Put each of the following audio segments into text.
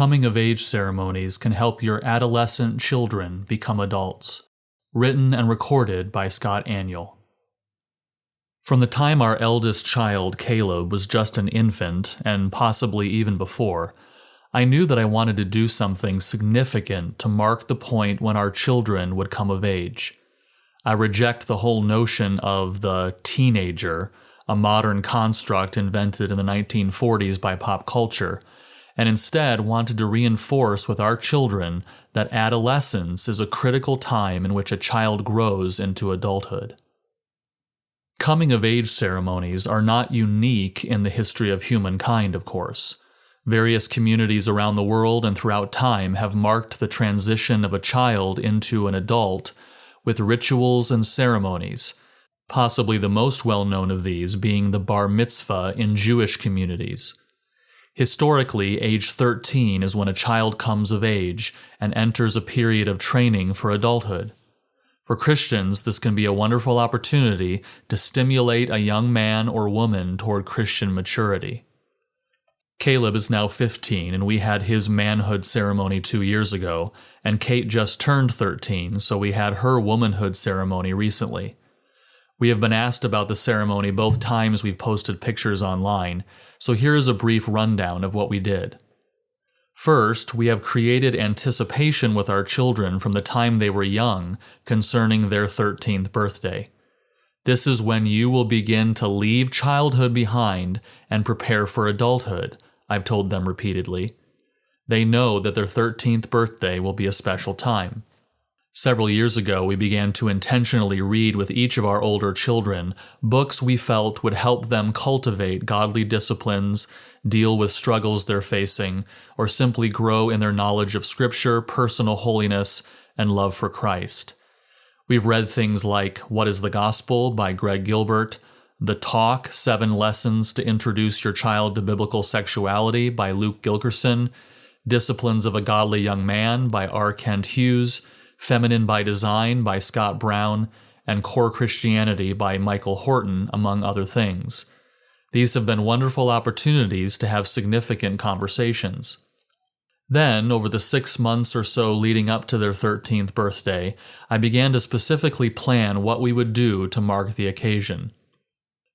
Coming-of-age ceremonies can help your adolescent children become adults. Written and recorded by Scott Aniol. From the time our eldest child, Caleb, was just an infant, and possibly even before, I knew that I wanted to do something significant to mark the point when our children would come of age. I reject the whole notion of the teenager, a modern construct invented in the 1940s by pop culture, and instead wanted to reinforce with our children that adolescence is a critical time in which a child grows into adulthood. Coming-of-age ceremonies are not unique in the history of humankind, of course. Various communities around the world and throughout time have marked the transition of a child into an adult with rituals and ceremonies, possibly the most well-known of these being the bar mitzvah in Jewish communities. Historically, age 13 is when a child comes of age and enters a period of training for adulthood. For Christians, this can be a wonderful opportunity to stimulate a young man or woman toward Christian maturity. Caleb is now 15, and we had his manhood ceremony 2 years ago, and Kate just turned 13, so we had her womanhood ceremony recently. We have been asked about the ceremony both times we've posted pictures online, so here is a brief rundown of what we did. First, we have created anticipation with our children from the time they were young concerning their 13th birthday. This is when you will begin to leave childhood behind and prepare for adulthood, I've told them repeatedly. They know that their 13th birthday will be a special time. Several years ago, we began to intentionally read with each of our older children books we felt would help them cultivate godly disciplines, deal with struggles they're facing, or simply grow in their knowledge of Scripture, personal holiness, and love for Christ. We've read things like What is the Gospel by Greg Gilbert, The Talk, 7 Lessons to Introduce Your Child to Biblical Sexuality by Luke Gilkerson, Disciplines of a Godly Young Man by R. Kent Hughes, Feminine by Design by Scott Brown, and Core Christianity by Michael Horton, among other things. These have been wonderful opportunities to have significant conversations. Then, over the 6 months or so leading up to their 13th birthday, I began to specifically plan what we would do to mark the occasion.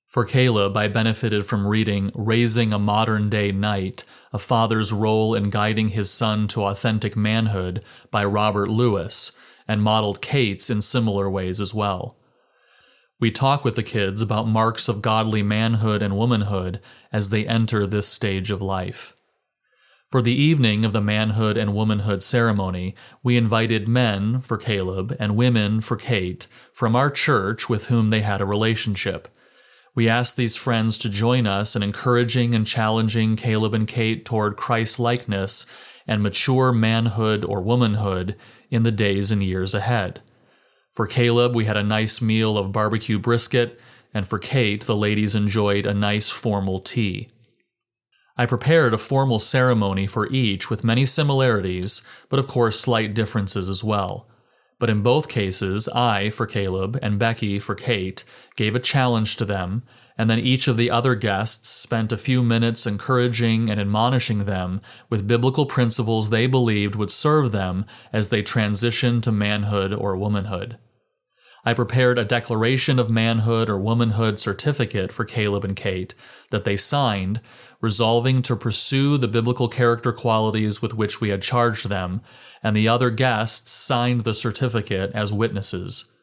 For Caleb, I benefited from reading Raising a Modern-Day Knight, A Father's Role in Guiding His Son to Authentic Manhood by Robert Lewis, and modeled Kate's in similar ways as well. We talk with the kids about marks of godly manhood and womanhood as they enter this stage of life. For the evening of the manhood and womanhood ceremony, we invited men for Caleb and women for Kate from our church with whom they had a relationship. We asked these friends to join us in encouraging and challenging Caleb and Kate toward Christ-likeness and mature manhood or womanhood in the days and years ahead. For Caleb, we had a nice meal of barbecue brisket, and for Kate, the ladies enjoyed a nice formal tea. I prepared a formal ceremony for each with many similarities, but of course slight differences as well. But in both cases, I, for Caleb, and Becky, for Kate, gave a challenge to them, and then each of the other guests spent a few minutes encouraging and admonishing them with biblical principles they believed would serve them as they transitioned to manhood or womanhood. I prepared a declaration of manhood or womanhood certificate for Caleb and Kate that they signed, resolving to pursue the biblical character qualities with which we had charged them, and the other guests signed the certificate as witnesses.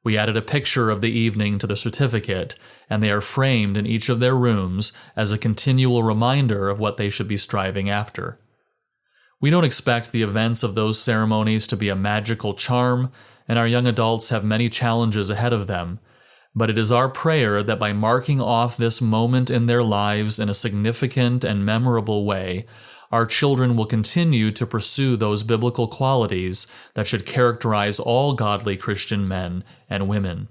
We added a picture of the evening to the certificate, and they are framed in each of their rooms as a continual reminder of what they should be striving after. We don't expect the events of those ceremonies to be a magical charm, and our young adults have many challenges ahead of them, but it is our prayer that by marking off this moment in their lives in a significant and memorable way, our children will continue to pursue those biblical qualities that should characterize all godly Christian men and women.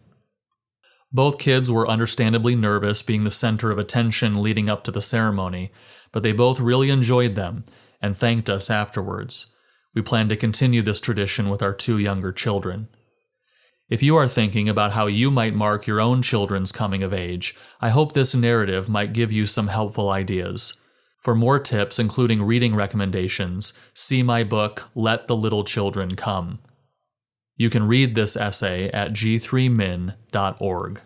Both kids were understandably nervous being the center of attention leading up to the ceremony, but they both really enjoyed them and thanked us afterwards. We plan to continue this tradition with our 2 younger children. If you are thinking about how you might mark your own children's coming of age, I hope this narrative might give you some helpful ideas. For more tips, including reading recommendations, see my book, Let the Little Children Come. You can read this essay at g3min.org.